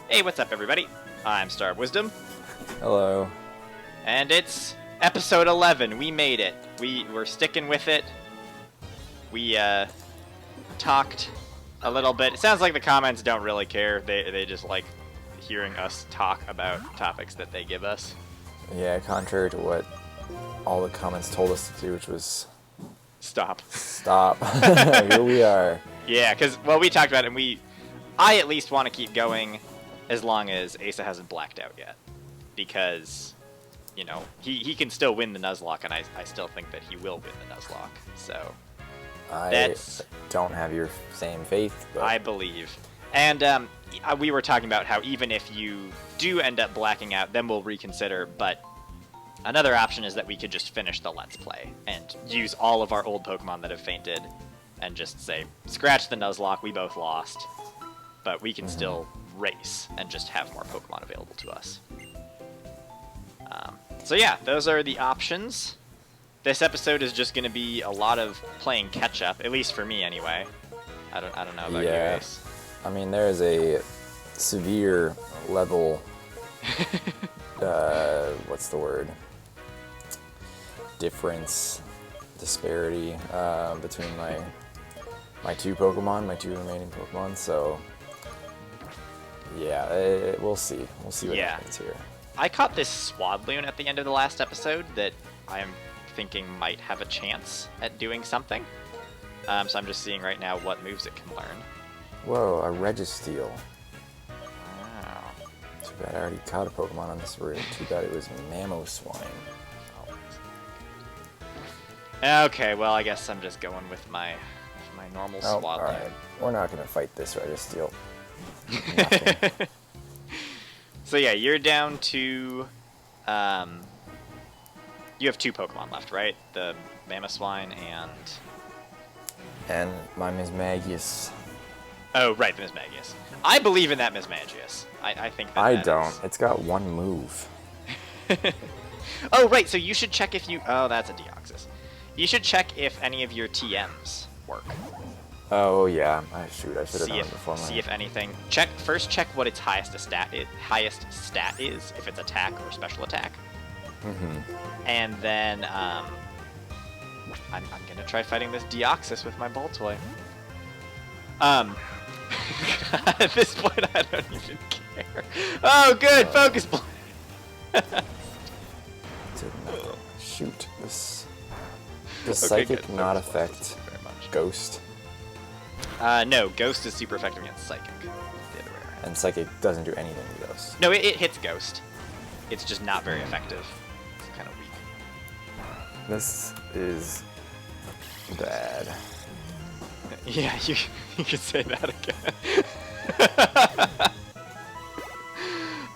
Hey, what's up, everybody? I'm StarofWisdom, Hello. and it's episode 11. We made it. We're sticking with it. We talked a little bit. It sounds like the comments don't really care. They just like hearing us talk about topics that they give us. Yeah, contrary to what all the comments told us to do, which was Stop. Here we are. Yeah, because, well, we talked about it, and I at least want to keep going as long as Asa hasn't blacked out yet. Because, you know, he can still win the Nuzlocke, and I still think that he will win the Nuzlocke. So, I don't have your same faith, but I believe. And we were talking about how even if you do end up blacking out, then we'll reconsider, but another option is that we could just finish the Let's Play and use all of our old Pokemon that have fainted and just say, scratch the Nuzlocke, we both lost, but we can still race and just have more Pokemon available to us. So yeah, those are the options. This episode is just going to be a lot of playing catch-up, at least for me anyway. I don't know about you guys. I mean, there is a severe level, what's the word? Disparity between my two remaining Pokemon. So yeah, we'll see. We'll see what happens here. I caught this Swadloon at the end of the last episode that I'm thinking might have a chance at doing something. So I'm just seeing right now what moves it can learn. Whoa, a Registeel. Wow. Too bad I already caught a Pokemon on this route. Too bad it was Mamoswine. Okay, well, I guess I'm just going with my normal Swadloon. Alright. We're not going to fight this Registeel. So yeah, you're down to... you have two Pokemon left, right? The Mamoswine and my Mismagius. Oh, right, the Mismagius. I believe in that Mismagius. I think that I that don't. is... It's got one move. Oh, right, so you should check if you... Oh, that's a Deoxys. You should check if any of your TMs work. Oh, yeah. Shoot, I should have done it before. See if anything... First check what its highest stat is, if it's attack or special attack. And then, I'm gonna try fighting this Deoxys with my ball toy. At this point, I don't even care. Oh, good! Focus blast! Shoot, does Psychic not affect Ghost? No, Ghost is super effective against Psychic. And Psychic doesn't do anything to Ghost. No, it hits Ghost. It's just not very effective. It's kind of weak. This is bad. Yeah, you could say that again.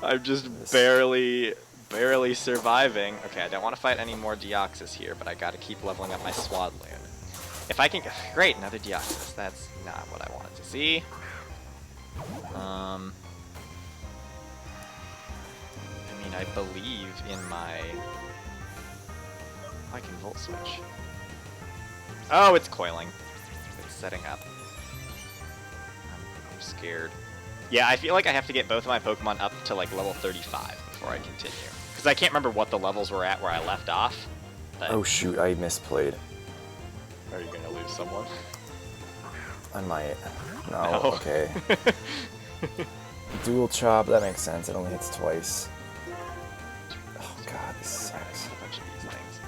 I'm just barely surviving. Okay, I don't want to fight any more Deoxys here, but I gotta keep leveling up my Swadloon. If I can... Great, another Deoxys. That's not what I wanted to see. I mean, I believe in my... I can Volt Switch. Oh, it's coiling. It's setting up. I'm scared. Yeah, I feel like I have to get both of my Pokemon up to like level 35 before I continue. Because I can't remember what the levels were at where I left off. But... Oh shoot, I misplayed. Are you gonna lose someone? I might. No. Okay. Dual Chop, that makes sense. It only hits twice. Oh god, this sucks. A bunch of these things.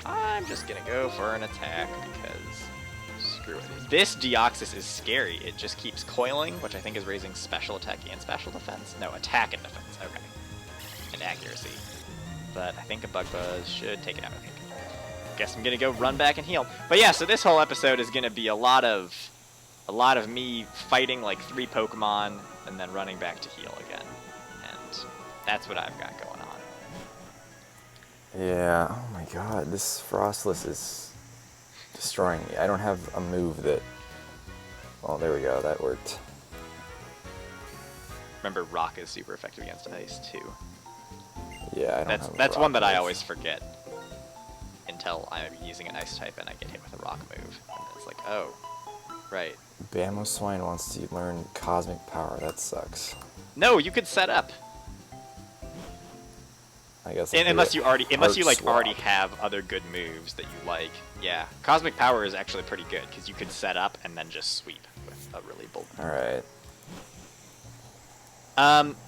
I'm just gonna go for an attack because screw it. This Deoxys is scary. It just keeps coiling, which I think is raising special attack and special defense. No, attack and defense. Okay. And accuracy. But I think a Bug Buzz should take it out. I think. Guess I'm gonna go run back and heal. But yeah, so this whole episode is gonna be a lot of me fighting like 3 Pokemon and then running back to heal again. And that's what I've got going on. Yeah, oh my god, this Frostless is destroying me. I don't have a move that... Oh, there we go, that worked. Remember, Rock is super effective against Ice, too. Yeah, I don't That's one that I always forget. Until I'm using an Ice type and I get hit with a Rock move. And it's like, oh, right. Mamoswine wants to learn Cosmic Power. That sucks. No, you could set up. I guess. Unless you already swap. already have other good moves that you like. Yeah, Cosmic Power is actually pretty good because you could set up and then just sweep with a really bold. All right.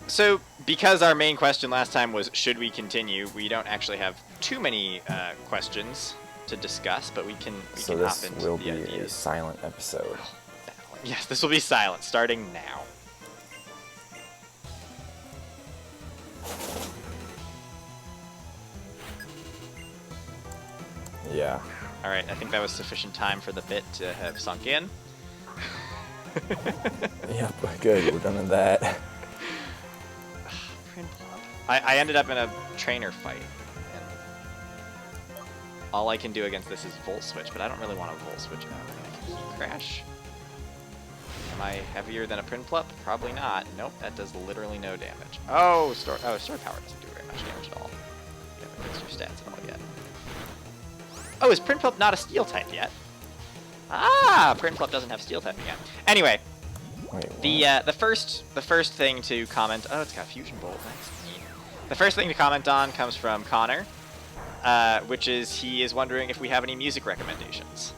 So because our main question last time was should we continue, we don't actually have too many questions to discuss, but we can So hop this into will the be a ideas. silent episode. Yes, this will be silent starting now. Yeah. All right, I think that was sufficient time for the bit to have sunk in. Yep. Good. We're done with that. I ended up in a trainer fight, and all I can do against this is Volt Switch, but I don't really want to Volt Switch now. Heat Crash? Am I heavier than a Prinplup? Probably not. Nope, that does literally no damage. Oh, Story Power doesn't do very much damage at all. You haven't fixed your stats at all yet. Oh, is Prinplup not a Steel type yet? Ah, Prinplup doesn't have Steel type yet. Anyway, Wait, what? the first thing to comment. Oh, it's got Fusion Bolt. That's neat. The first thing to comment on comes from Connor, which is he is wondering if we have any music recommendations.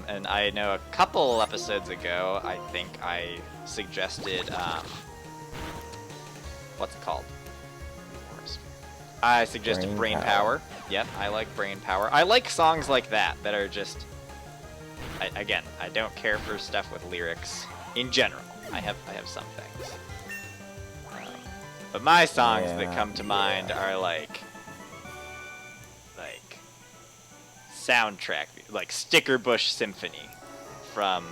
And I know a couple episodes ago, I think I suggested what's it called? I suggested Brain Power. Yep, I like Brain Power. I like songs like that are just. Again, I don't care for stuff with lyrics in general. I have some things, but my songs that come to mind are like soundtrack, like Sticker Bush Symphony from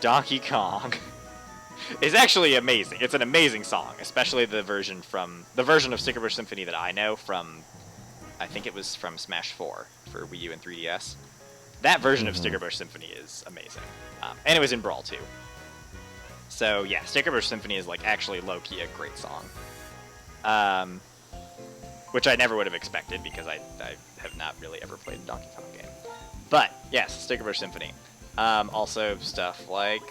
Donkey Kong. It's actually amazing. It's an amazing song, especially the version of Sticker Bush Symphony that I know from. I think it was from Smash 4 for Wii U and 3DS. That version of Sticker Bush Symphony is amazing, and it was in Brawl 2. So yeah, Sticker Bush Symphony is like actually low-key a great song, which I never would have expected because I have not really ever played a Donkey Kong game. But yes, Sticker Bush Symphony. Also stuff like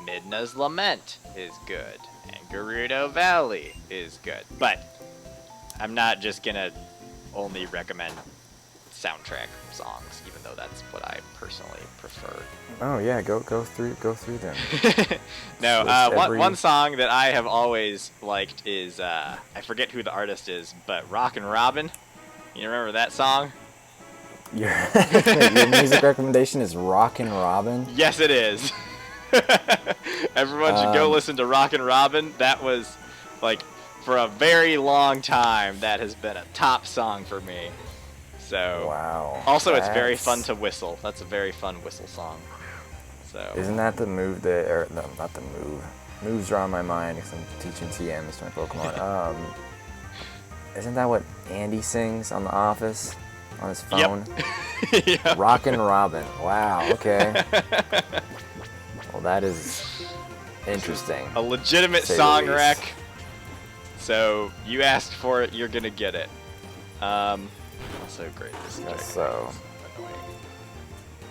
Midna's Lament is good, and Gerudo Valley is good. But I'm not just gonna only recommend soundtrack songs, even though that's what I personally prefer. Oh yeah, go through them. No, one song that I have always liked is I forget who the artist is, but Rockin' Robin. You remember that song? Your music recommendation is Rockin' Robin? Yes, it is. Everyone should go listen to Rockin' Robin. That was like for a very long time that has been a top song for me. So wow. Also, it's very fun to whistle. That's a very fun whistle song. So isn't that the move that, or no, not the move. Moves are on my mind because I'm teaching TMs to my Pokemon. Isn't that what Andy sings on The Office on his phone? Yep. Yep. Rockin' Robin. Wow. Okay. Well, that is interesting. A legitimate song rec. So you asked for it, you're gonna get it. Also great. That's so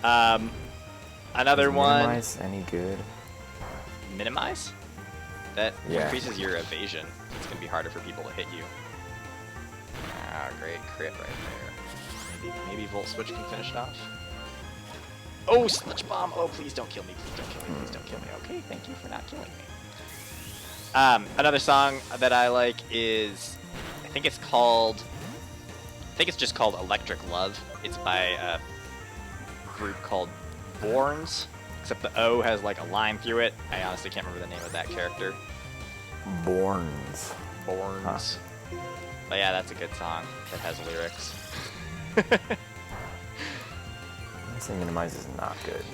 annoying. Another one. Minimize any good? Minimize? That Yeah. increases your evasion. It's gonna be harder for people to hit you. Ah, great crit right there. Maybe Volt Switch can finish it off. Oh, Sludge Bomb! Oh, please don't kill me! Please don't kill me! Please don't kill me! Okay, thank you for not killing me. Another song that I like is, I think it's just called Electric Love. It's by a group called Borns, except the O has like a line through it. I honestly can't remember the name of that character. Borns. Borns. But yeah, that's a good song that has lyrics. I say Minimize is not good.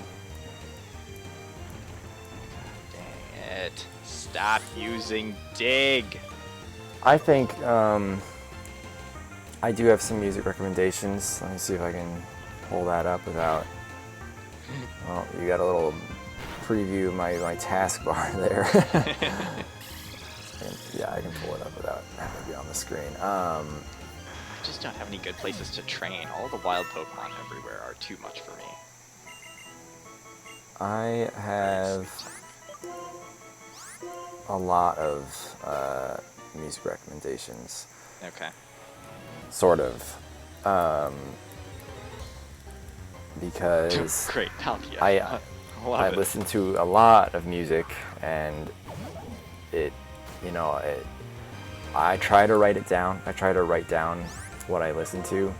Dang it. Stop using Dig. I think I do have some music recommendations. Let me see if I can pull that up without. Well, you got a little preview of my taskbar there. Yeah, I can pull it up without having to be on the screen. I just don't have any good places to train. All the wild Pokemon everywhere are too much for me. I have a lot of music recommendations. Okay. Sort of. Because Great. I listen to a lot of music, and I try to write it down. I try to write down what I listen to,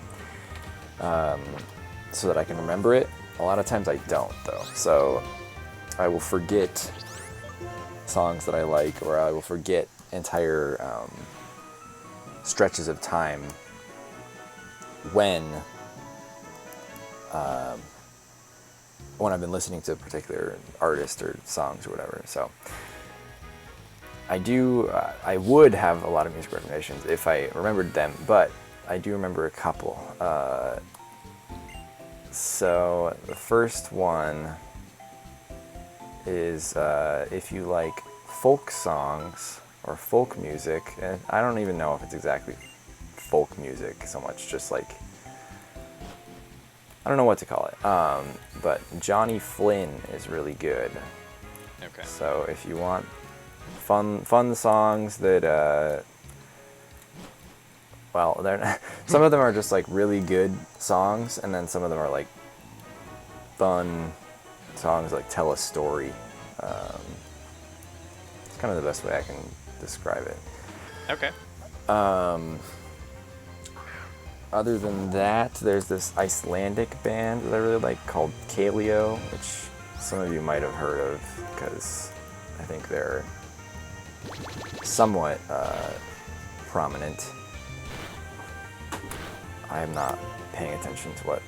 so that I can remember it. A lot of times I don't, though. So I will forget songs that I like, or I will forget entire stretches of time when I've been listening to a particular artist or songs or whatever. So I would have a lot of music recommendations if I remembered them, but I do remember a couple. So the first one is if you like folk songs or folk music, and I don't even know if it's exactly folk music so much, just like, I don't know what to call it, but Johnny Flynn is really good. Okay. So if you want fun songs that, well, they're some of them are just like really good songs, and then some of them are like fun songs, like tell a story. It's kind of the best way I can describe it. Okay. Other than that, there's this Icelandic band that I really like called Kaleo, which some of you might have heard of because I think they're somewhat prominent. I am not paying attention to what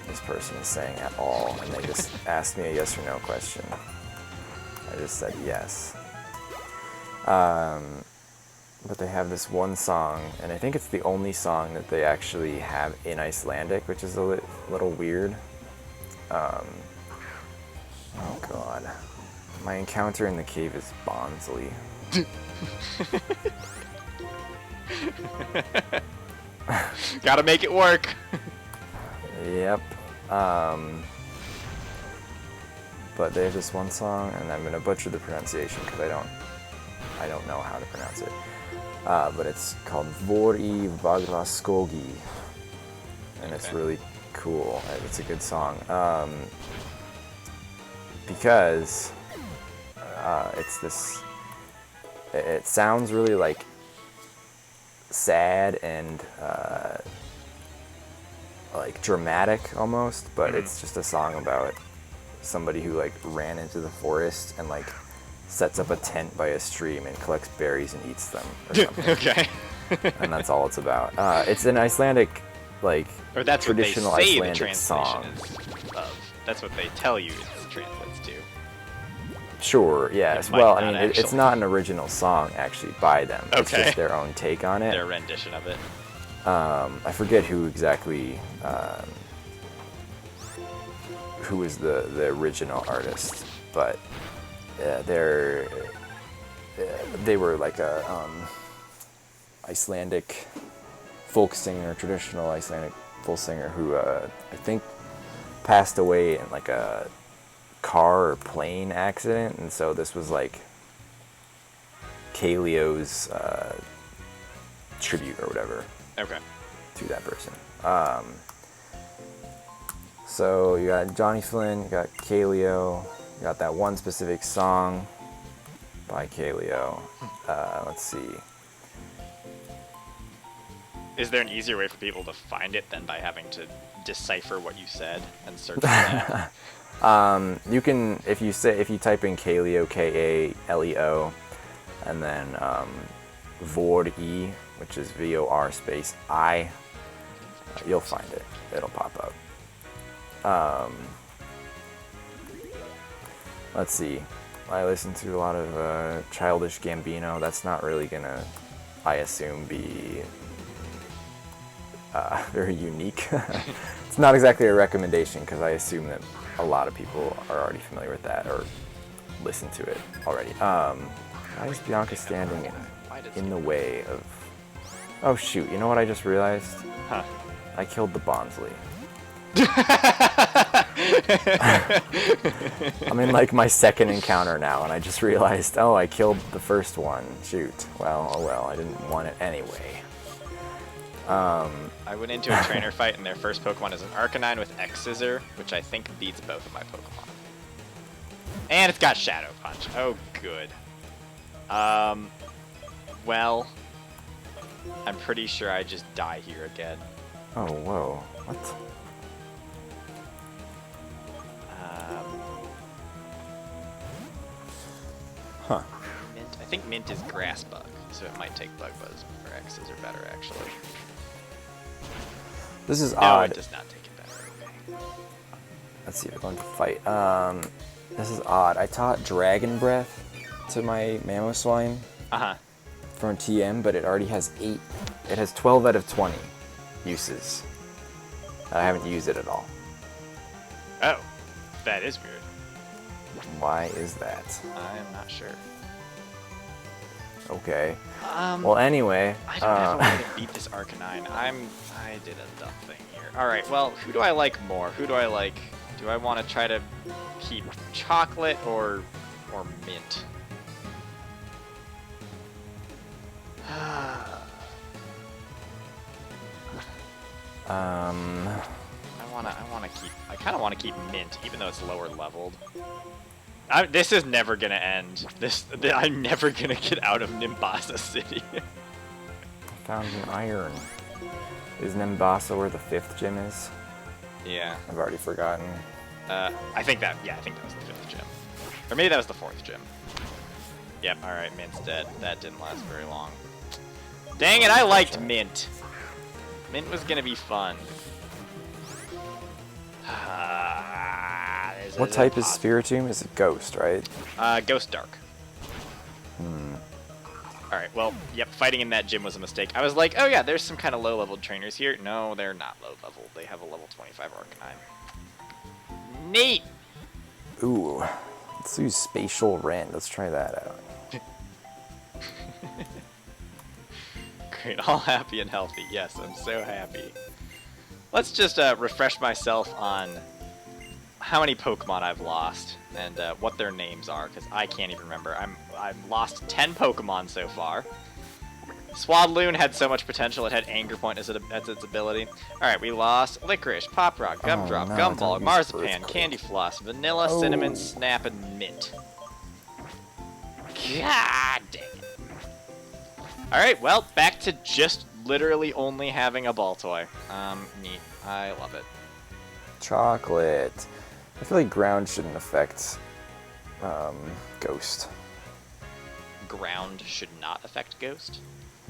this person is saying at all, and they just asked me a yes or no question. I just said yes. But they have this one song, and I think it's the only song that they actually have in Icelandic, which is a little weird. Oh god. My encounter in the cave is Bonsley. Gotta make it work. Yep. But there's this one song, and I'm gonna butcher the pronunciation because I don't know how to pronounce it. But it's called Vori Vaglaskogi, and it's really cool. It's a good song. Because it's this. It sounds really like sad and like dramatic almost, but it's just a song about somebody who like ran into the forest and like sets up a tent by a stream and collects berries and eats them or something. Okay. And that's all it's about. It's an Icelandic, like, or that's traditional what they say Icelandic the song. translation is of. That's what they tell you it translates to. Sure, yes. It might Well, I not mean, it's actually. not an original song actually by them. It's Okay. just their own take on it. Their rendition of it. I forget who exactly, who is the original artist, but they were like a Icelandic folk singer, traditional Icelandic folk singer who I think passed away in like a car or plane accident, and so this was like Kaleo's tribute or whatever. Okay. To that person. So you got Johnny Flynn, you got Kaleo, you got that one specific song by Kaleo. Let's see. Is there an easier way for people to find it than by having to decipher what you said and search for that? You can, if you type in Kaleo, K-A-L-E-O, and then Vord-E, which is V-O-R space I, you'll find it. It'll pop up. Let's see. I listen to a lot of Childish Gambino. That's not really gonna, I assume, be very unique. It's not exactly a recommendation because I assume that a lot of people are already familiar with that or listen to it already. Why is Bianca standing in the way of... Oh shoot, you know what I just realized? Huh. I killed the Bonsley. I'm in like my second encounter now, and I just realized, oh, I killed the first one. Shoot. Well, oh well, I didn't want it anyway. I went into a trainer fight, and their first Pokemon is an Arcanine with X-Scissor, which I think beats both of my Pokemon. And it's got Shadow Punch. Oh, good. Well, I'm pretty sure I just die here again. Oh, whoa. What? Huh. Mint. I think Mint is Grass Bug, so it might take Bug Buzz or X's are better, actually. This is No, odd. it does not take it better. Okay. Let's see, we're going to fight. This is odd. I taught Dragon Breath to my Mamoswine Uh-huh. from TM, but it already has 8. It has 12 out of 20 uses. I haven't used it at all. Oh, that is weird. Why is that? I'm not sure. Okay. Well, anyway. I don't have a way to beat this Arcanine. I did a dumb thing here. Alright, well, who do I like more? Who do I like? Do I want to try to keep Chocolate or Mint? I kind of want to keep Mint, even though it's lower leveled. This is never gonna end. I'm never gonna get out of Nimbasa City. Found an iron. Is Nimbasa where the 5th gym is? Yeah. I've already forgotten. I think that was the 5th gym. Or maybe that was the 4th gym. Yep, alright, Mint's dead. That didn't last very long. Dang it, I liked Mint. Mint was gonna be fun. What type is Spiritomb? Is it Ghost, right? Ghost Dark. Alright, well, yep, fighting in that gym was a mistake. I was like, oh yeah, there's some kind of low-leveled trainers here. No, they're not low-leveled. They have a level 25 Arcanine. Neat! Ooh. Let's use Spatial Rend. Let's try that out. Great, all happy and healthy. Yes, I'm so happy. Let's just refresh myself on how many Pokemon I've lost and what their names are, because I can't even remember. I've lost 10 Pokemon so far. Swadloon had so much potential, it had Anger Point as its ability. Alright, we lost Licorice, Pop Rock, Gumdrop, no, Gumball, don't use Marzipan, Earthquake. Candy Floss, Vanilla, Cinnamon, Snap, and Mint. God dang it. Alright, well, back to just literally only having a ball toy. Neat. I love it. Chocolate. I feel like ground shouldn't affect Ghost. Ground should not affect Ghost.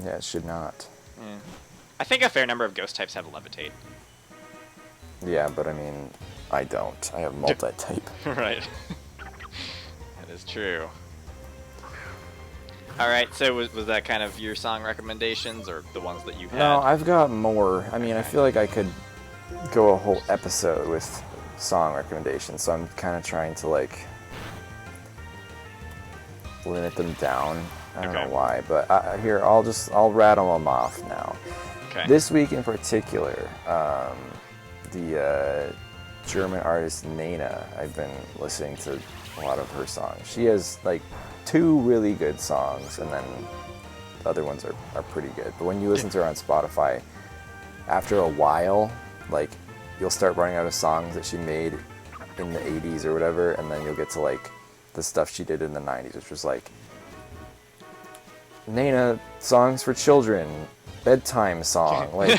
Yeah, it should not. I think a fair number of Ghost types have Levitate. Yeah, but I mean, I don't. I have multi-type. Right. That is true. Alright, so was that kind of your song recommendations, or the ones that you had? No, I've got more. I mean, I feel like I could go a whole episode with song recommendations, so I'm kind of trying to, like, limit them down. I don't know why, but here, I'll rattle them off now. Okay. This week in particular, the German artist Nena, I've been listening to a lot of her songs. She has, like, 2 really good songs, and then the other ones are pretty good. But when you listen to her on Spotify, after a while, like, you'll start running out of songs that she made in the 80s or whatever, and then you'll get to, like, the stuff she did in the 90s, which was, like, Nena, songs for children, bedtime song, like,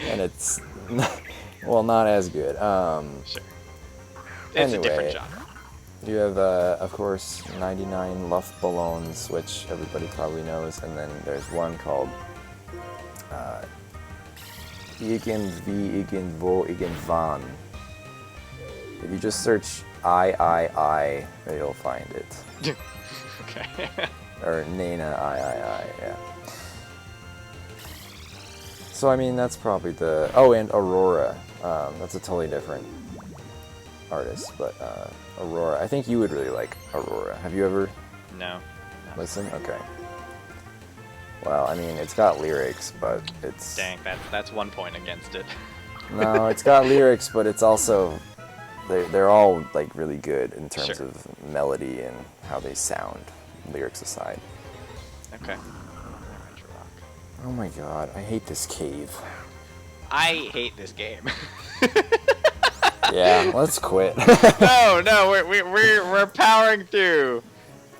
and it's, well, not as good. Sure. It's anyway, a different genre. You have, of course, 99 Luftballons, which everybody probably knows, and then there's one called Irgendwie, Irgendwo, Irgendwann. If you just search I, you'll find it. Okay. Or Nena, I, yeah. So, I mean, that's probably the... Oh, and Aurora. That's a totally different artist, but Aurora. I think you would really like Aurora. Have you ever No. listened? Okay. Well, I mean, it's got lyrics, but it's... Dang, that's 1 point against it. No, it's got lyrics, but it's also they're all like really good in terms Sure. of melody and how they sound, lyrics aside. Okay. Oh my god, I hate this cave. I hate this game. Yeah, let's quit. No, we're powering through.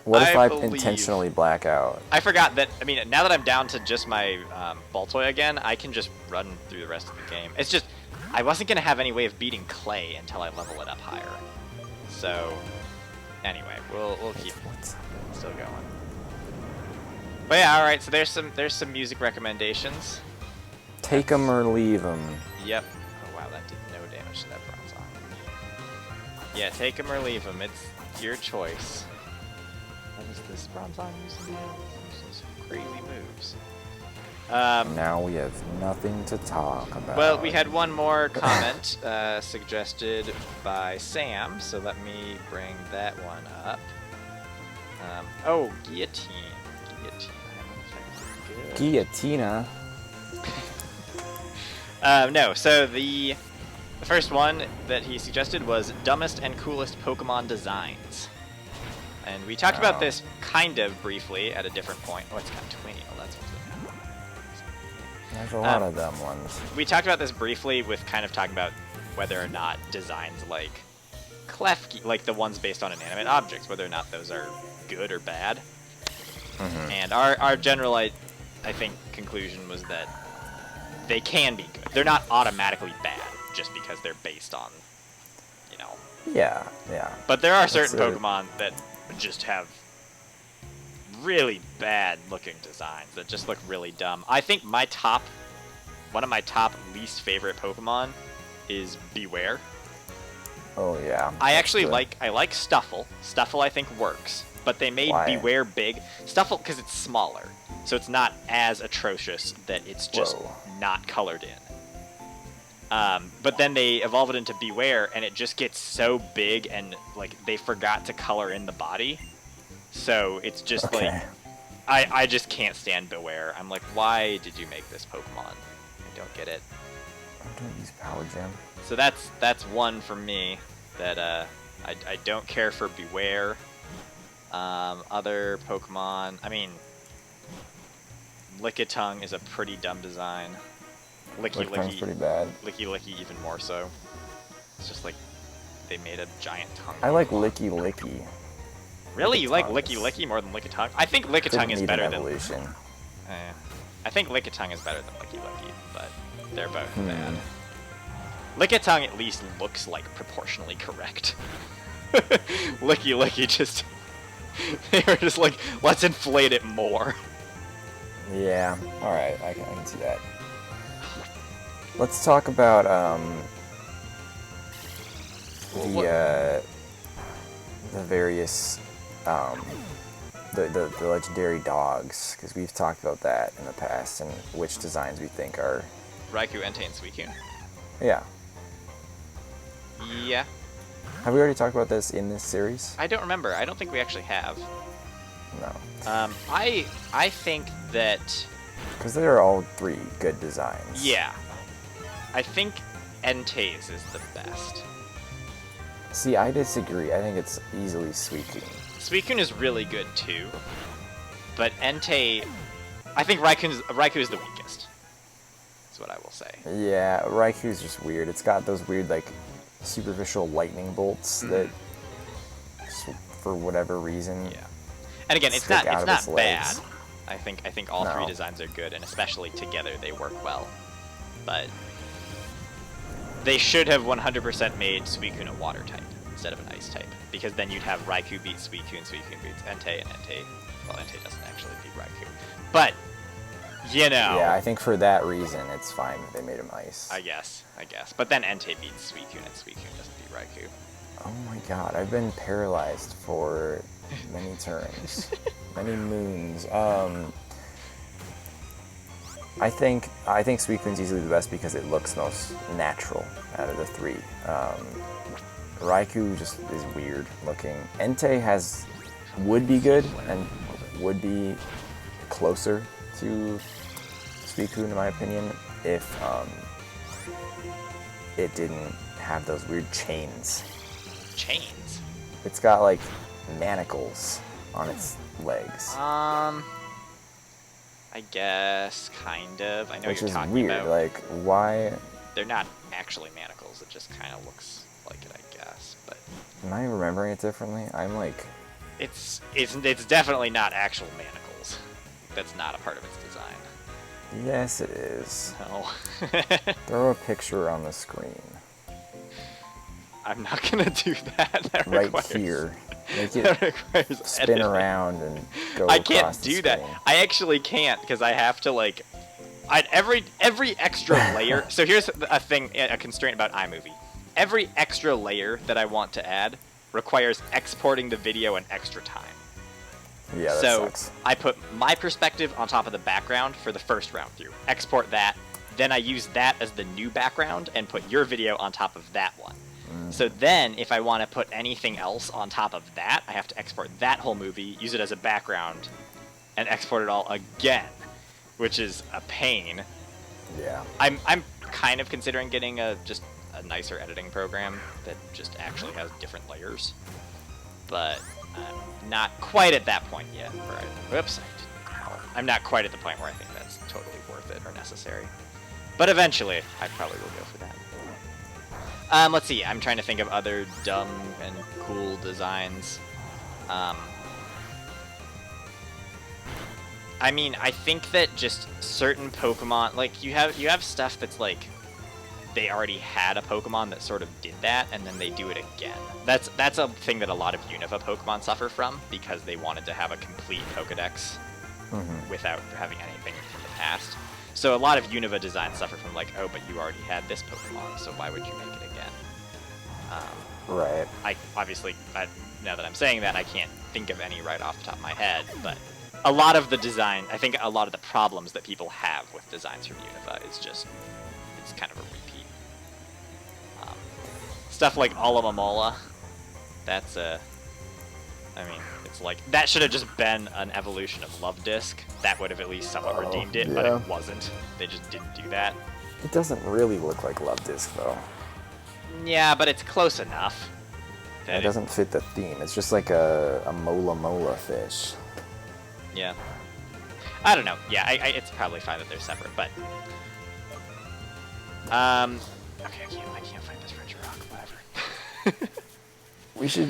What if I believe- intentionally black out? I forgot that. I mean, now that I'm down to just my Baltoy again, I can just run through the rest of the game. It's just I wasn't gonna have any way of beating Clay until I level it up higher. So anyway, we'll keep still going. But yeah, all right. So there's some music recommendations. Take 'em or leave 'em. Yep. Oh wow, that did no damage to that bronze on. Yeah, take 'em or leave 'em. It's your choice. What is this bronze on used to do? Some crazy moves. Now we have nothing to talk about. Well, we had one more comment suggested by Sam, so let me bring that one up. Oh, guillotine. Guillotine. I don't know if I did good. Guillotina. No, so the first one that he suggested was dumbest and coolest Pokemon designs. And we talked about this kind of briefly at a different point. Oh, it's got 20. Oh, that's what's in there. There's a lot of dumb ones. We talked about this briefly with kind of talking about whether or not designs like Klefki, like the ones based on inanimate objects, whether or not those are good or bad. Mm-hmm. And our general, I think, conclusion was that they can be good. They're not automatically bad just because they're based on, you know. Yeah, yeah. But there are certain That's Pokemon that just have really bad looking designs that just look really dumb. I think one of my top least favorite Pokemon is Beware. Oh yeah. I actually good. like Stuffle. Stuffle I think works, but they made Why? Beware big. Stuffle because it's smaller, so it's not as atrocious that it's just Whoa. not colored in. But then they evolve it into Beware, and it just gets so big, and like they forgot to color in the body, so it's just Okay. like I just can't stand Beware. I'm like, why did you make this Pokemon? I don't get it. I'm gonna use Power Gem. So that's one for me that I don't care for Beware. Other Pokemon, I mean, Lickitung is a pretty dumb design. Lickiting's pretty bad. Licky even more so. It's just like they made a giant tongue. I like Licky. Really, you like Lickitung is- Licky more than Lickitung? I think Lickitung Didn't is need better an than. evolution. I think Lickitung is better than Licky, but they're both Hmm. bad. Lickitung at least looks like proportionally correct. Licky just they were just like, let's inflate it more. Yeah. All right, I can see that. Let's talk about the various the legendary dogs, because we've talked about that in the past and which designs we think are. Raikou, Entei, and Suicune. Yeah. Yeah. Have we already talked about this in this series? I don't remember. I don't think we actually have. No. I think that Because they're all three good designs. yeah. I think Entei's is the best. See, I disagree. I think it's easily Suicune. Suicune is really good too, but Entei, I think Raikou is the weakest. That's what I will say. Yeah, Raikou's just weird. It's got those weird, like, superficial lightning bolts that, just for whatever reason, Yeah. And again, it's stick not out of its bad. legs. I think all three No. designs are good, and especially together they work well. But they should have 100% made Suicune a water type instead of an ice type, because then you'd have Raikou beat Suicune, Suicune beats Entei, and Entei, well, Entei doesn't actually beat Raikou. But, you know. Yeah, I think for that reason, it's fine that they made him ice. I guess. But then Entei beats Suicune, and Suicune doesn't beat Raikou. Oh my god, I've been paralyzed for many turns, many moons. I think Suicune's easily the best because it looks most natural out of the three. Raikou just is weird looking. Entei would be good and would be closer to Suicune in my opinion if it didn't have those weird chains. Chains? It's got like manacles on its legs. I guess, kind of. I know Which what you're is talking weird. about. Like, why? They're not actually manacles. It just kind of looks like it, I guess. But Am I remembering it differently? I'm like... it's definitely not actual manacles. That's not a part of its design. Yes, it is. No. Throw a picture on the screen. I'm not gonna do that. That Right requires, here. Make that it requires spin editing. around and go I across can't the do that. screen. I actually can't because I have to like, every extra layer. So here's a thing, a constraint about iMovie. Every extra layer that I want to add requires exporting the video an extra time. Yeah, that So sucks. I put my perspective on top of the background for the first round through. Export that, then I use that as the new background and put your video on top of that one. So then, if I want to put anything else on top of that, I have to export that whole movie, use it as a background, and export it all again, which is a pain. Yeah. I'm kind of considering getting just a nicer editing program that just actually has different layers, but I'm not quite at that point yet. Whoops, I'm not quite at the point where I think that's totally worth it or necessary. But eventually, I probably will go for that. Let's see. I'm trying to think of other dumb and cool designs. I mean, I think that just certain Pokemon, like you have stuff that's like they already had a Pokemon that sort of did that, and then they do it again. That's a thing that a lot of Unova Pokemon suffer from because they wanted to have a complete Pokedex without having anything from the past. So a lot of Unova designs suffer from like, oh, but you already had this Pokemon, so why would you make it again? Right. I obviously, now that I'm saying that, I can't think of any right off the top of my head, but a lot of the design, I think a lot of the problems that people have with designs from Unova is just, it's kind of a repeat. Stuff like Alomomola, that's I mean, it's like, that should have just been an evolution of Love Disc. That would have at least somewhat redeemed it, but it wasn't. They just didn't do that. It doesn't really look like Love Disc, though. Yeah, but it's close enough. It doesn't fit the theme. It's just like a Mola fish. Yeah. I don't know. Yeah, it's probably fine that they're separate, but... Okay, I can't find this French rock, whatever.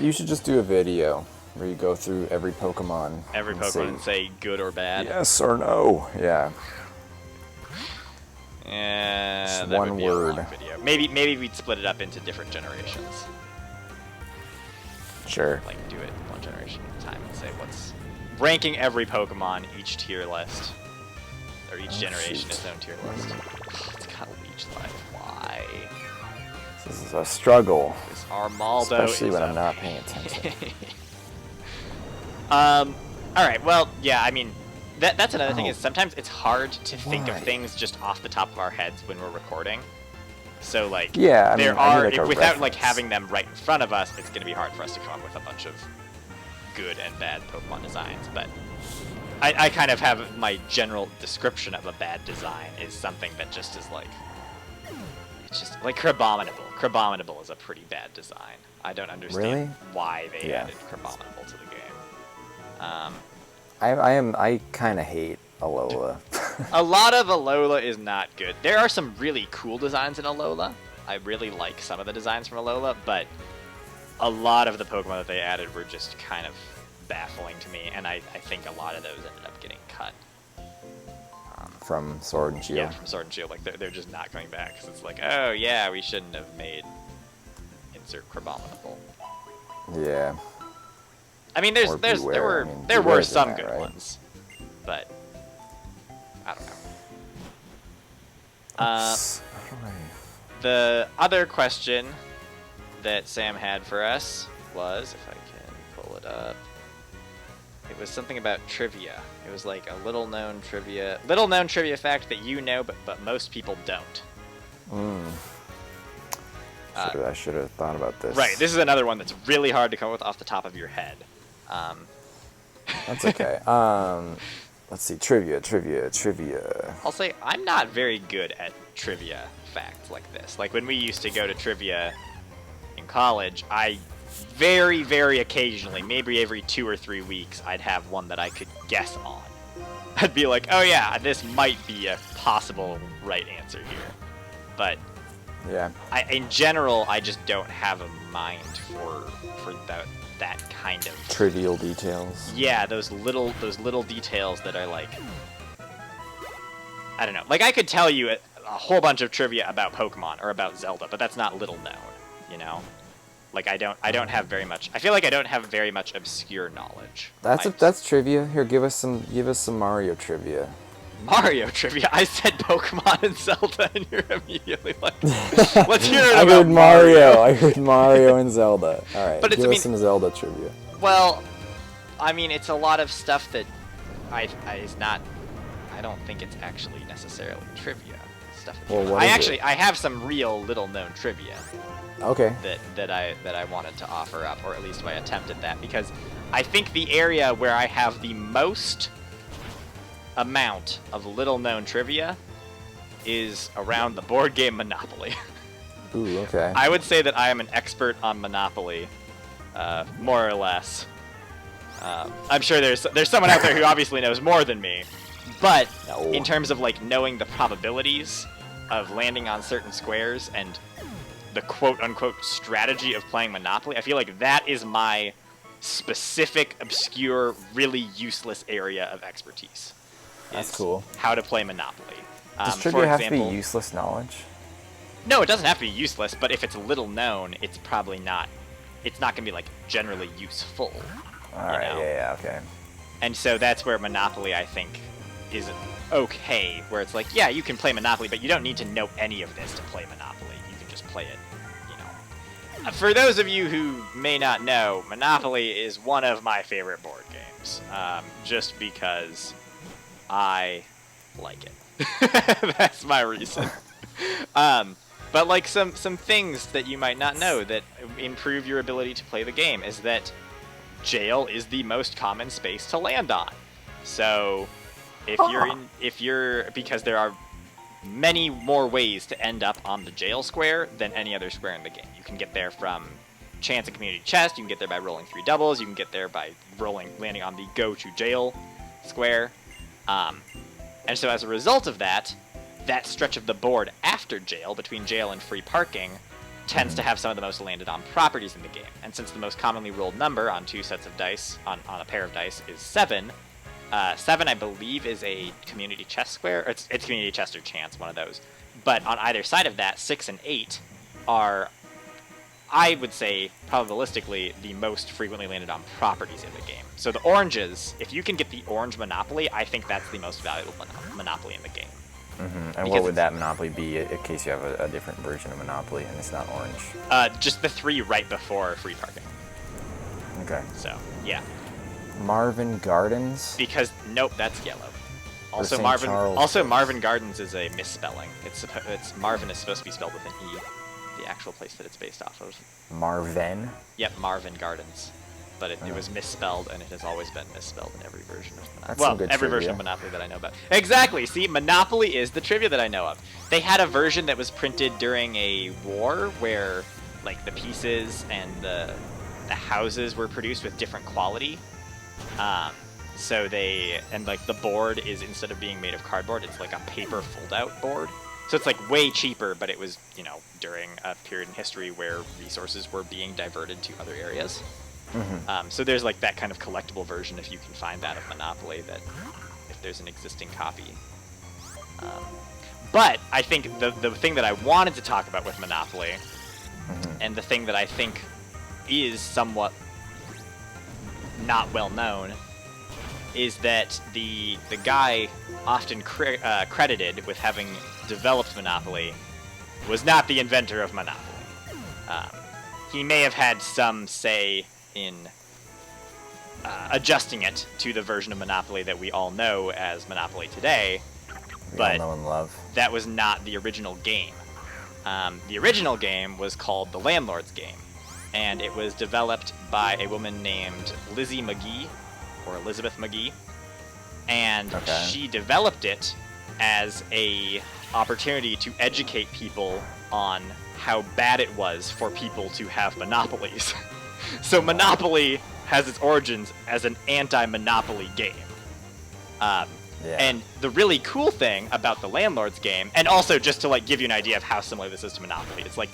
You should just do a video where you go through every Pokemon. Every Pokemon and say good or bad? Yes or no. Yeah. Yeah, Just that one would be a long word. video. Maybe we'd split it up into different generations. Sure. Like, do it one generation at a time and say what's... Ranking every Pokemon, each tier list. Or each generation, its own tier list. It's got Leech Life. Why? This is a struggle. This Armaldo Especially is when a I'm not paying attention. Alright, well, yeah, I mean, that's another thing is sometimes it's hard to think of things just off the top of our heads when we're recording. So, like, Yeah, I mean, there I are, need, like, a without, like, reference. having them right in front of us, it's going to be hard for us to come up with a bunch of good and bad Pokemon designs, but I kind of have my general description of a bad design is something that just is, like, it's just, like, Crabominable. Crabominable is a pretty bad design. I don't understand why they added Crabominable to the game. I kind of hate Alola. A lot of Alola is not good. There are some really cool designs in Alola. I really like some of the designs from Alola, but a lot of the Pokemon that they added were just kind of baffling to me, and I think a lot of those ended up getting cut. From Sword and Shield. Yeah, from Sword and Shield. Like, they're just not coming back, because it's like, oh yeah, we shouldn't have made insert Crabominable. Yeah. I mean, there were Bewear's some in that, good right? ones, but I don't know. How do I... The other question that Sam had for us was, if I can pull it up, it was something about trivia. It was like a little known trivia fact that you know, but most people don't. I should have thought about this. Right, this is another one that's really hard to come up with off the top of your head. That's okay. Let's see, trivia. I'll say I'm not very good at trivia facts like this. Like when we used to go to trivia in college, I very, very occasionally, maybe every 2 or 3 weeks, I'd have one that I could guess on. I'd be like, oh yeah, this might be a possible right answer here. But Yeah. in general, I just don't have a mind for that kind of Trivial details. Yeah, those little details that are like, I don't know. Like I could tell you a whole bunch of trivia about Pokemon or about Zelda, but that's not little known, you know. Like I don't have very much. I feel like I don't have very much obscure knowledge. That's trivia. Here, give us some Mario trivia. Mario trivia. I said Pokemon and Zelda, and you're immediately like, let's hear it I about heard Mario. I heard Mario and Zelda. All right, But give us some Zelda trivia. Well, I mean, it's a lot of stuff that I don't think it's actually necessarily trivia stuff. Well, what is it? I have some real little known trivia. Okay. That I wanted to offer up, or at least I attempted that, because I think the area where I have the most amount of little known trivia is around the board game Monopoly. Ooh, okay. I would say that I am an expert on Monopoly, more or less. I'm sure there's someone out there who obviously knows more than me, but No. in terms of like knowing the probabilities of landing on certain squares and the quote-unquote strategy of playing Monopoly, I feel like that is my specific, obscure, really useless area of expertise. That's is cool. How to play Monopoly. Does For trivia have to example, be useless knowledge? no, it doesn't have to be useless, but if it's little known, it's probably not. It's not going to be like generally useful. All right. know? Yeah. Okay. And so that's where Monopoly, I think, is okay. Where it's like, yeah, you can play Monopoly, but you don't need to know any of this to play Monopoly. You can just play it, you know. For those of you who may not know, Monopoly is one of my favorite board games, just because I like it. That's my reason. But like some things that you might not know that improve your ability to play the game is that jail is the most common space to land on. So because there are many more ways to end up on the jail square than any other square in the game. You can get there from chance and community chest, you can get there by rolling 3 doubles, you can get there by landing on the go to jail square. And so as a result of that stretch of the board after jail, between jail and free parking, tends to have some of the most landed on properties in the game. And since the most commonly rolled number on 2 sets of dice, on a pair of dice, is 7, 7 I believe is a community chest square, or it's community chest or chance, one of those. But on either side of that, 6 and 8 are, I would say, probabilistically, the most frequently landed on properties in the game. So the oranges, if you can get the orange Monopoly, I think that's the most valuable Monopoly in the game. Mm-hmm. And what would that Monopoly be in case you have a different version of Monopoly and it's not orange? Just the 3 right before free parking. Okay. So, yeah. Marvin Gardens? Because, nope, that's yellow. Also, St. Charles. Marvin Gardens is a misspelling. It's Marvin is supposed to be spelled with an E, the actual place that it's based off of. Marvin? Yep, Marvin Gardens. But it was misspelled, and it has always been misspelled in every version of Monopoly. That's Well, some good every trivia. version of Monopoly that I know about. Exactly! See, Monopoly is the trivia that I know of. They had a version that was printed during a war where, like, the pieces and the houses were produced with different quality. So the board is, instead of being made of cardboard, it's like a paper fold-out board. So it's like way cheaper, but it was, during a period in history where resources were being diverted to other areas. Mm-hmm. So there's like that kind of collectible version, if you can find that, of Monopoly, that if there's an existing copy. But I think the thing that I wanted to talk about with Monopoly, and the thing that I think is somewhat not well known, is that the guy often credited with having developed Monopoly was not the inventor of Monopoly. He may have had some say in adjusting it to the version of Monopoly that we all know as Monopoly today, but know and love. that was not the original game. The original game was called The Landlord's Game, and it was developed by a woman named Lizzie McGee, or Elizabeth McGee, and Okay. she developed it as a opportunity to educate people on how bad it was for people to have monopolies. So Monopoly has its origins as an anti-monopoly game. Yeah. And the really cool thing about the Landlord's game, and also just to like give you an idea of how similar this is to Monopoly, it's like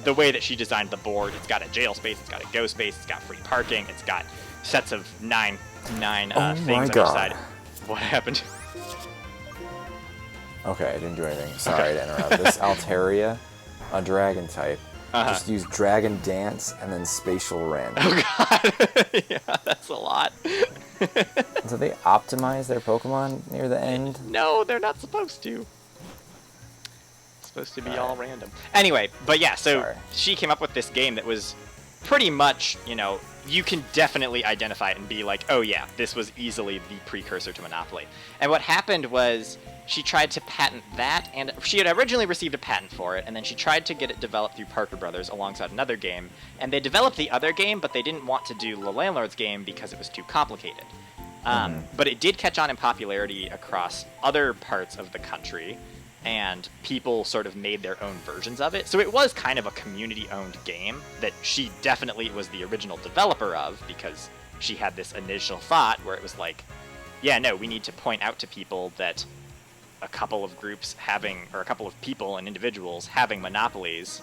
the way that she designed the board. It's got a jail space, it's got a go space, it's got free parking, it's got sets of nine Oh things my on each God. side. What happened? Okay, I didn't do anything. Sorry to interrupt. This Altaria, a dragon type, just use Dragon Dance and then Spatial Random. Oh god, yeah, that's a lot. So they optimize their Pokemon near the end? No, they're not supposed to. It's supposed to be all random. Anyway, but yeah, so Sorry. she came up with this game that was pretty much, you know, you can definitely identify it and be like, oh yeah, this was easily the precursor to Monopoly. And what happened was she tried to patent that, and she had originally received a patent for it, and then she tried to get it developed through Parker Brothers alongside another game, and they developed the other game, but they didn't want to do the Landlord's game because it was too complicated. But it did catch on in popularity across other parts of the country, and people sort of made their own versions of it. So it was kind of a community-owned game that she definitely was the original developer of, because she had this initial thought where it was like, yeah, no, we need to point out to people that a couple of groups having, or a couple of people and individuals having monopolies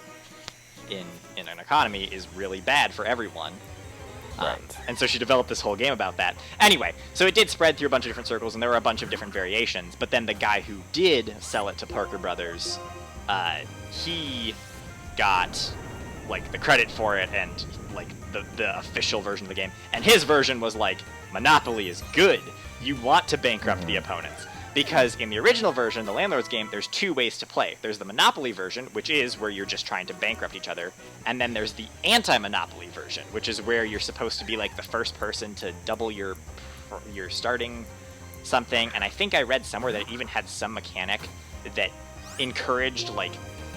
in an economy is really bad for everyone. Right. And so she developed this whole game about that. Anyway, so it did spread through a bunch of different circles, and there were a bunch of different variations. But then the guy who did sell it to Parker Brothers, he got like the credit for it and like the official version of the game. And his version was like, Monopoly is good. You want to bankrupt the opponents. Because in the original version, the Landlord's game, there's two ways to play. There's the Monopoly version, which is where you're just trying to bankrupt each other. And then there's the anti-Monopoly version, which is where you're supposed to be like the first person to double your starting something. And I think I read somewhere that it even had some mechanic that encouraged like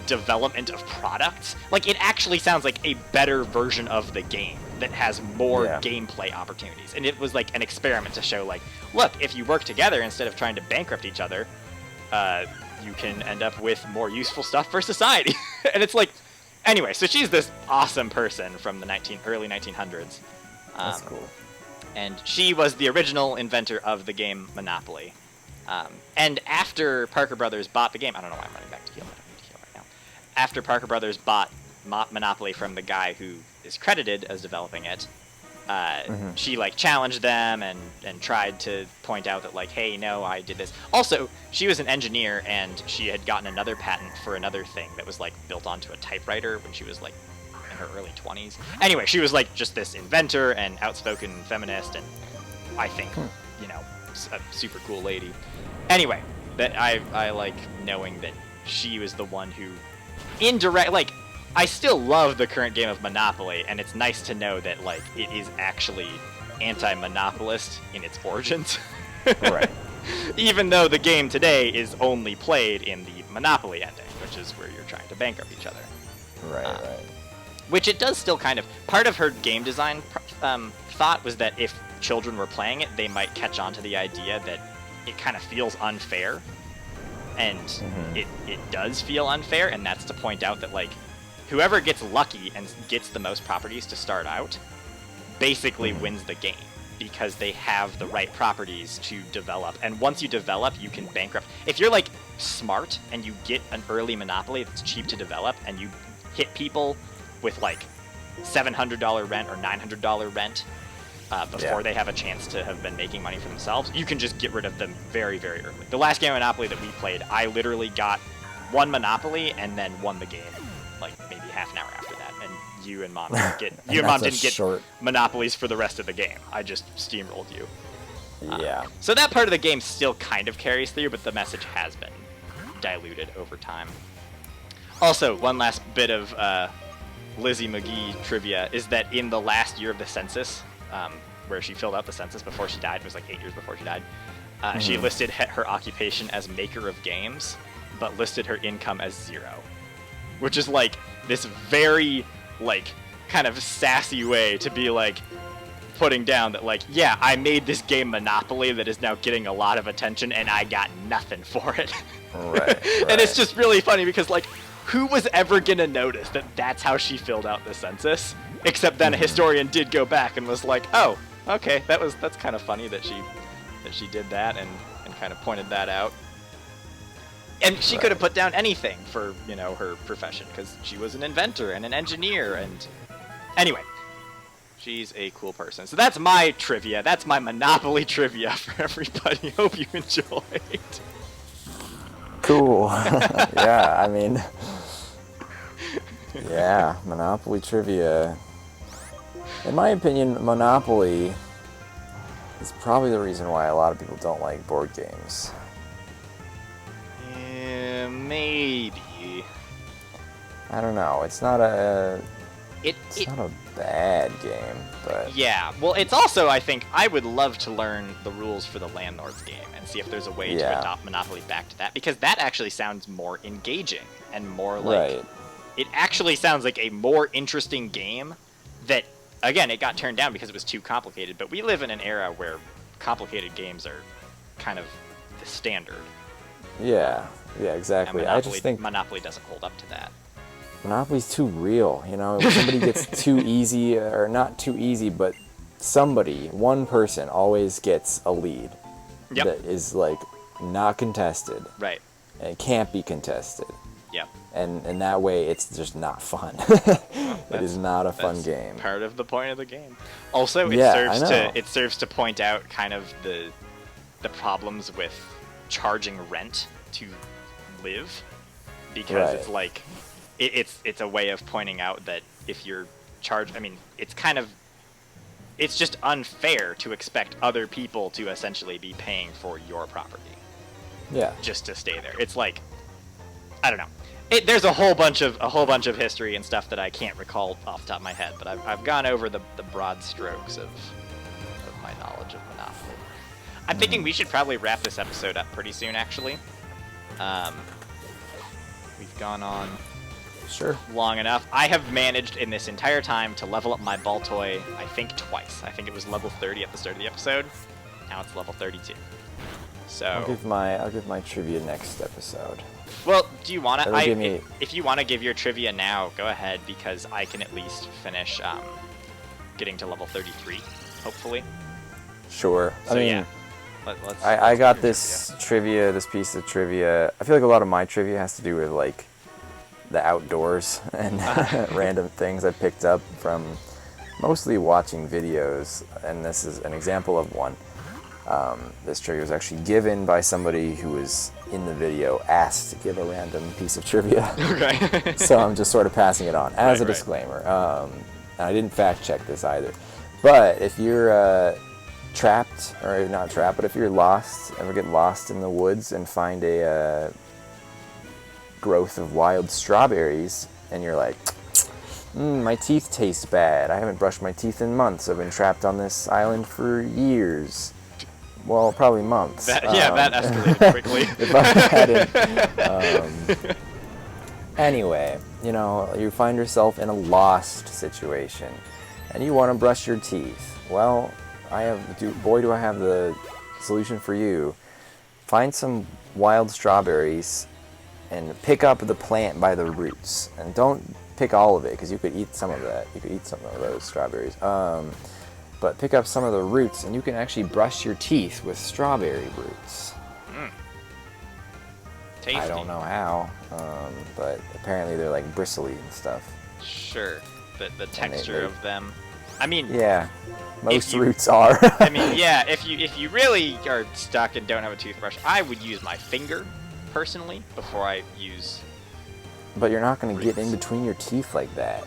development of products. Like it actually sounds like a better version of the game that has more gameplay opportunities. And it was like an experiment to show like, look, if you work together instead of trying to bankrupt each other, you can end up with more useful stuff for society. And it's like, anyway, so she's this awesome person from the early 1900s. That's cool. And she was the original inventor of the game Monopoly. And after Parker Brothers bought the game, I don't know why I'm running back to heal, I don't need to heal right now. After Parker Brothers bought Monopoly from the guy who is credited as developing it, she like challenged them and tried to point out that like, hey, no, I did this. Also, she was an engineer, and she had gotten another patent for another thing that was like built onto a typewriter when she was like in her early 20s. Anyway, she was like just this inventor and outspoken feminist, and I think, you know, a super cool lady. Anyway, that I like knowing that she was the one who like, I still love the current game of Monopoly, and it's nice to know that like it is actually anti-monopolist in its origins. Right. Even though the game today is only played in the Monopoly ending, which is where you're trying to bankrupt each other. Right, right. Which it does still kind of. Part of her game design thought was that if children were playing it, they might catch on to the idea that it kind of feels unfair. And it does feel unfair, and that's to point out that like whoever gets lucky and gets the most properties to start out basically wins the game, because they have the right properties to develop. And once you develop, you can bankrupt. If you're like smart and you get an early Monopoly that's cheap to develop, and you hit people with like $700 rent or $900 rent before they have a chance to have been making money for themselves, you can just get rid of them very, very early. The last game of Monopoly that we played, I literally got one Monopoly and then won the game like maybe half an hour after that. And you and Mom didn't get short Monopolies for the rest of the game. I just steamrolled you. Yeah. So that part of the game still kind of carries through, but the message has been diluted over time. Also, one last bit of Lizzie McGee trivia is that in the last year of the census, where she filled out the census before she died, it was like 8 years before she died, she listed her occupation as maker of games, but listed her income as 0. Which is like this very, like, kind of sassy way to be like, putting down that, like, yeah, I made this game Monopoly that is now getting a lot of attention, and I got nothing for it. Right. And it's just really funny because, like, who was ever gonna notice that that's how she filled out the census? Except then a historian did go back and was like, oh, okay, that's kind of funny that she did that and kind of pointed that out. And she could have put down anything for, you know, her profession, because she was an inventor and an engineer, and anyway, she's a cool person. So that's my trivia. That's my Monopoly trivia for everybody. Hope you enjoyed. Cool. Yeah, I mean, yeah, Monopoly trivia. In my opinion, Monopoly is probably the reason why a lot of people don't like board games. Yeah, maybe. I don't know. It's not a It's not a bad game, but yeah. Well, it's also, I think, I would love to learn the rules for the Landlords game and see if there's a way to adopt Monopoly back to that, because that actually sounds more engaging and more like it actually sounds like a more interesting game that, again, it got turned down because it was too complicated, but we live in an era where complicated games are kind of the standard. Yeah, exactly. And I just think Monopoly doesn't hold up to that. Monopoly's too real, you know? If somebody gets too easy, or not too easy, but one person always gets a lead that is, like, not contested. Right. And it can't be contested. Yep. And that way, it's just not fun. It is not a fun game. Part of the point of the game. Also, it serves to point out kind of the problems with charging rent to live, because it's like it's a way of pointing out that if you're charged, I mean, it's just unfair to expect other people to essentially be paying for your property. Yeah. Just to stay there. It's like, I don't know. There's a whole bunch of history and stuff that I can't recall off the top of my head, but I've gone over the broad strokes of my knowledge of Monopoly. I'm thinking we should probably wrap this episode up pretty soon, actually. We've gone on long enough. I have managed in this entire time to level up my ball toy, I think, twice. I think it was level 30 at the start of the episode. Now it's level 32. So I'll give my trivia next episode. Well, do you want to? If you want to give your trivia now, go ahead, because I can at least finish getting to level 33, hopefully. Sure. So, I mean, yeah. I got this piece of trivia. I feel like a lot of my trivia has to do with, like, the outdoors and random things I picked up from mostly watching videos, and this is an example of one. This trivia was actually given by somebody who was in the video, asked to give a random piece of trivia. Okay. So I'm just sort of passing it on as a disclaimer. And I didn't fact check this either. But if you're trapped, or not trapped, but if you're lost, ever get lost in the woods and find a growth of wild strawberries, and you're like, my teeth taste bad. I haven't brushed my teeth in months. I've been trapped on this island for years. Well, probably months. That escalated quickly. If I hadn't. Anyway, you know, you find yourself in a lost situation, and you want to brush your teeth. Well, do I have the solution for you. Find some wild strawberries and pick up the plant by the roots. And don't pick all of it, because you could eat some of that. You could eat some of those strawberries. But pick up some of the roots, and you can actually brush your teeth with strawberry roots. Tasty. I don't know how, but apparently they're like bristly and stuff. Sure, the texture of them. I mean, yeah, most roots are. I mean, yeah, if you really are stuck and don't have a toothbrush, I would use my finger personally before I use. But you're not going to get in between your teeth like that.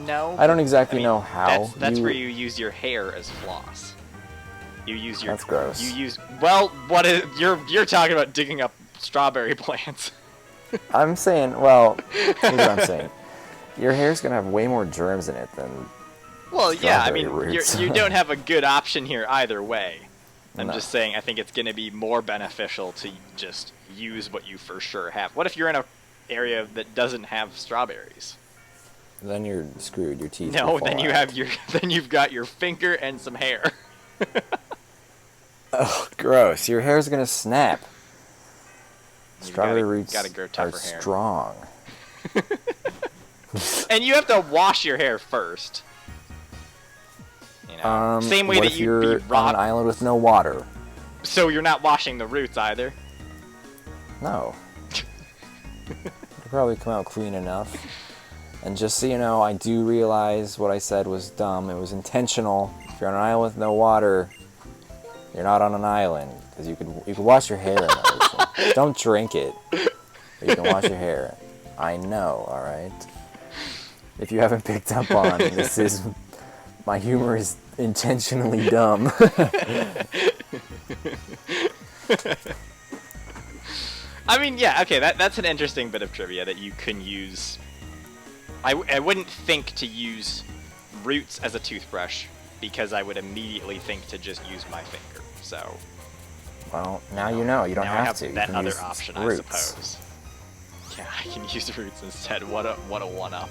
No. I don't exactly know how. That's where you use your hair as floss. You use your. That's gross. You're talking about digging up strawberry plants. I'm saying, here's what I'm saying. Your hair's gonna have way more germs in it than. Well, yeah, I mean, roots. you don't have a good option here either way. I'm No. just saying, I think it's gonna be more beneficial to just use what you for sure have. What if you're in an area that doesn't have strawberries? Then you're screwed. Your teeth. No, will fall then you out. have your then you've got your finger and some hair. Oh, gross! Your hair's gonna snap. Strawberry roots gotta grow are tougher hair. strong. And you have to wash your hair first. You know, same way what that if you'd you're be on an island with no water? So you're not washing the roots either. No. It'll probably come out clean enough. And just so you know, I do realize what I said was dumb. It was intentional. If you're on an island with no water, you're not on an island, because you could wash your hair in the ocean. Don't drink it, but you can wash your hair. I know, all right. If you haven't picked up on, my humor is intentionally dumb. I mean, yeah, okay, that's an interesting bit of trivia that you can use. I wouldn't think to use roots as a toothbrush, because I would immediately think to just use my finger. So, Well, now you know. You don't now have I have to. You that can other use option, roots. I suppose. Yeah, I can use roots instead. What a one-up.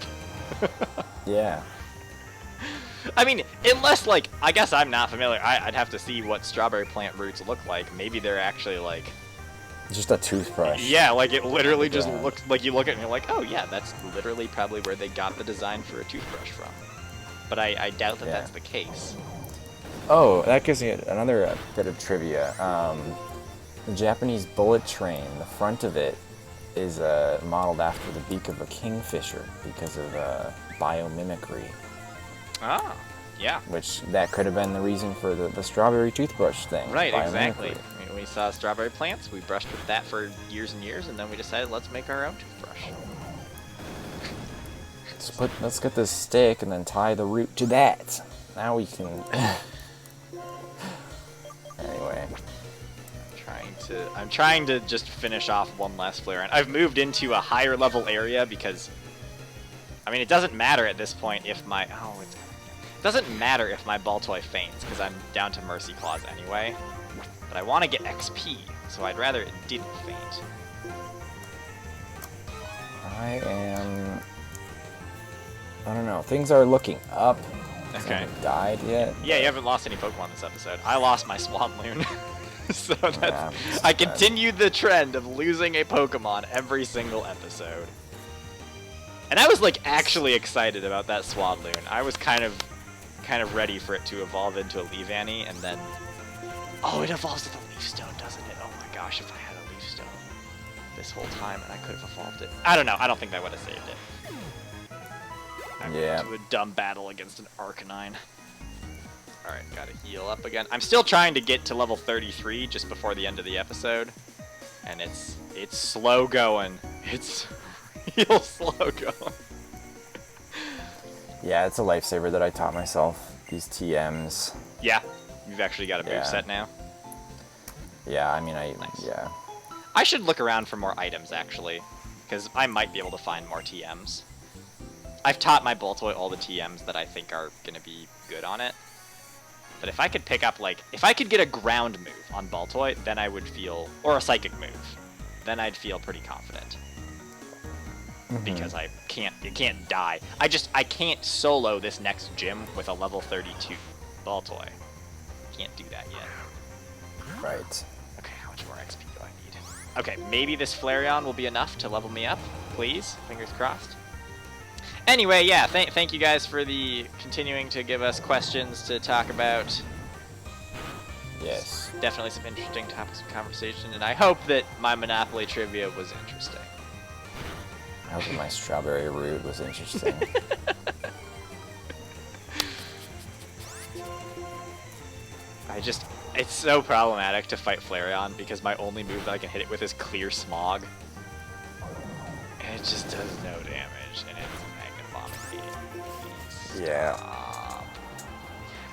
Yeah. I mean, unless, like, I guess I'm not familiar. I'd have to see what strawberry plant roots look like. Maybe they're actually, like... Just a toothbrush. Yeah, like, it literally just Yeah. looks... Like, you look at it and you're like, oh, yeah, that's literally probably where they got the design for a toothbrush from. But I doubt that that's the case. Oh, that gives me another bit of trivia. The Japanese bullet train, the front of it is modeled after the beak of a kingfisher because of biomimicry. Ah, yeah. Which, that could have been the reason for the strawberry toothbrush thing. Right, biomimicry. exactly. We saw strawberry plants, we brushed with that for years and years, and then we decided, let's make our own toothbrush. Let's get this stick and then tie the root to that. Now we can... Anyway. I'm trying to just finish off one last flare, and I've moved into a higher level area because, I mean, it doesn't matter at this point if my, it doesn't matter if my ball toy faints, because I'm down to Mercy Claws anyway, but I want to get XP, so I'd rather it didn't faint. I don't know, things are looking up. Okay. I haven't died yet. Yeah, you haven't lost any Pokemon this episode. I lost my Swanloon. So that's, Yeah, I continued the trend of losing a Pokemon every single episode. And I was like actually excited about that Swanloon. I was kind of ready for it to evolve into a Leavanny, and then oh, it evolves with a Leaf Stone, doesn't it? Oh my gosh, if I had a Leaf Stone this whole time and I could have evolved it. I don't know, I don't think that would have saved it. I went into a dumb battle against an Arcanine. Alright, gotta heal up again. I'm still trying to get to level 33 just before the end of the episode. And it's slow going. It's real slow going. Yeah, it's a lifesaver that I taught myself. These TMs. Yeah, you've actually got a moveset now. Yeah, I mean, Nice. yeah. I should look around for more items, actually. Because I might be able to find more TMs. I've taught my Boltoy all the TMs that I think are going to be good on it. But if I could pick up, like, if I could get a ground move on Baltoy, then I would feel, or a psychic move, then I'd feel pretty confident. Because it can't die. I can't solo this next gym with a level 32 Baltoy. Can't do that yet. Right. Okay, how much more XP do I need? Okay, maybe this Flareon will be enough to level me up, please. Fingers crossed. Anyway, yeah, thank you guys for continuing to give us questions to talk about. Yes. Definitely some interesting topics of conversation, and I hope that my Monopoly trivia was interesting. I hope that my strawberry root was interesting. It's so problematic to fight Flareon because my only move that I can hit it with is Clear Smog. And it just does no damage, and it's Yeah.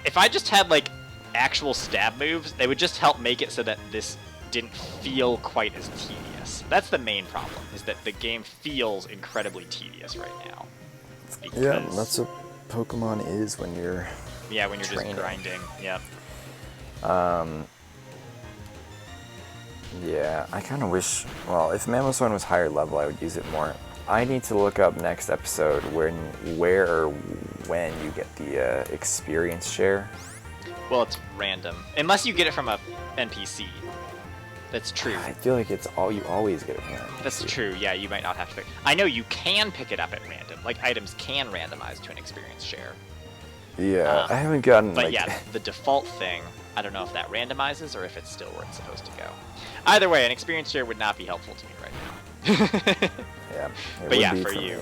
If I just had, like, actual stab moves, they would just help make it so that this didn't feel quite as tedious. That's the main problem, is that the game feels incredibly tedious right now. Yeah, that's what Pokemon is when you're when you're training. just grinding. Yep. Yeah, I kind of wish, well, if Mamoswine was higher level, I would use it more. I need to look up next episode where or when you get the experience share. Well, it's random. Unless you get it from a NPC. That's true. I feel like it's all you always get it from an NPC. That's true, yeah, you might not have to pick. I know you can pick it up at random. Like, items can randomize to an experience share. Yeah, I haven't gotten, But like... yeah, the default thing, I don't know if that randomizes or if it's still where it's supposed to go. Either way, an experience share would not be helpful to me right now. Yeah. But yeah, for you,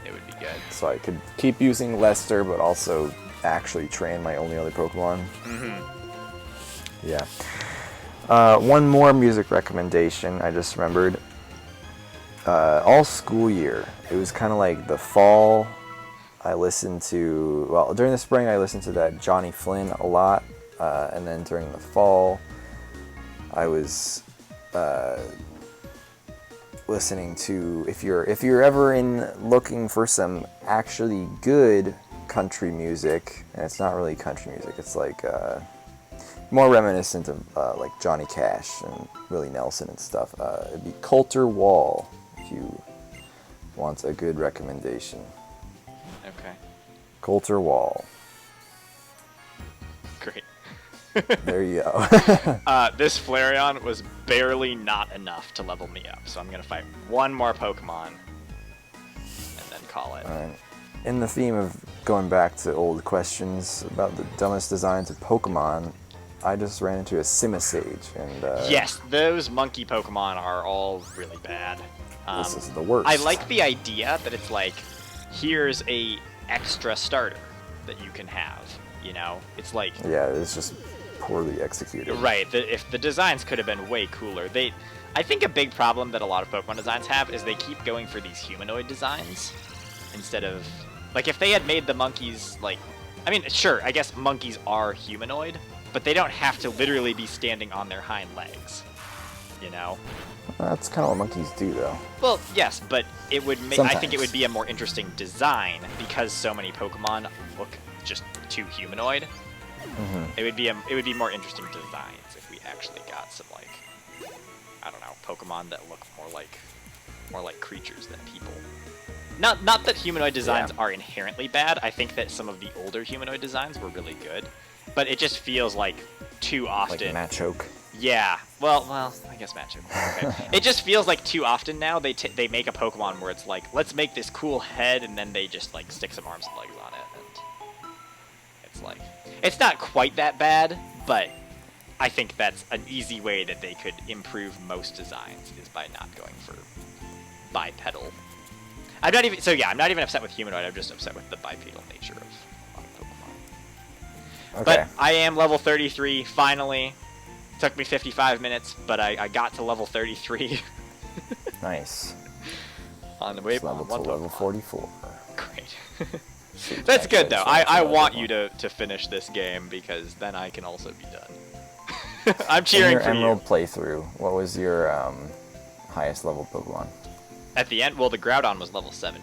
it would be good. So I could keep using Lester, but also actually train my only other Pokemon. Mm-hmm. Yeah. One more music recommendation I just remembered. All school year, it was kind of like the fall. I listened to, well, during the spring I listened to that Johnny Flynn a lot, and then during the fall I was listening to, if you're ever looking for some actually good country music, and it's not really country music, it's like more reminiscent of like Johnny Cash and Willie Nelson and stuff. It'd be Coulter Wall if you want a good recommendation. Okay. Coulter Wall. Great. There you go. This Flareon was barely not enough to level me up, so I'm gonna fight one more Pokemon and then call it. Alright. In the theme of going back to old questions about the dumbest designs of Pokemon, I just ran into a Simisage, and Yes, those monkey Pokemon are all really bad. This is the worst. I like the idea that it's like, here's a extra starter that you can have, you know? It's like... Yeah, it's just poorly executed. Right, if the designs could have been way cooler. I think a big problem that a lot of Pokemon designs have is they keep going for these humanoid designs instead of... Like, if they had made the monkeys, like... I mean, sure, I guess monkeys are humanoid, but they don't have to literally be standing on their hind legs, you know? That's kind of what monkeys do, though. Well, yes, but it would I think it Sometimes. would be a more interesting design because so many Pokemon look just too humanoid. Mm-hmm. It would be more interesting designs if we actually got some, like, I don't know, Pokemon that look more like creatures than people. Not that humanoid designs are inherently bad. I think that some of the older humanoid designs were really good, but it just feels like too often. Like Machoke. Yeah. Well, I guess Machoke. Okay. It just feels like too often now they make a Pokemon where it's like, let's make this cool head, and then they just like stick some arms and legs on it, and it's like, it's not quite that bad, but I think that's an easy way that they could improve most designs is by not going for bipedal. I'm not even upset with humanoid. I'm just upset with the bipedal nature of a lot of Pokemon. Okay. But I am level 33 finally. Took me 55 minutes, but I got to level 33. Nice. On the way It's level to level 44. Great. That's good though. I want you to finish this game because then I can also be done. I'm cheering In your for Emerald you. playthrough, what was your highest level Pokemon? At the end, well, the Groudon was level 70.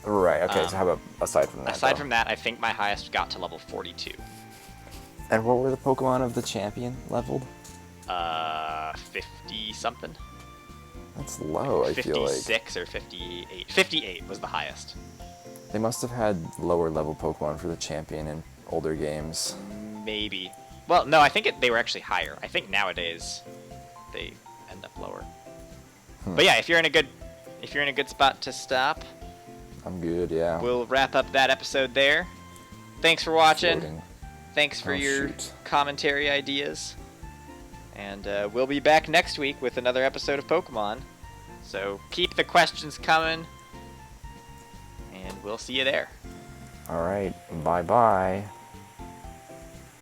Right, okay, so how about aside from that? Aside though? from that, I think my highest got to level 42. And what were the Pokemon of the champion leveled? 50 something. That's low, I feel like. 56 or 58. 58 was the highest. They must have had lower level Pokemon for the champion in older games. Maybe. Well, no, I think they were actually higher. I think nowadays they end up lower. But yeah, if you're in a good spot to stop, I'm good, yeah. we'll wrap up that episode there. Thanks for watching. Floating. Thanks for Oh, your shoot. commentary ideas. And we'll be back next week with another episode of Pokemon. So keep the questions coming. And we'll see you there. Alright, bye-bye.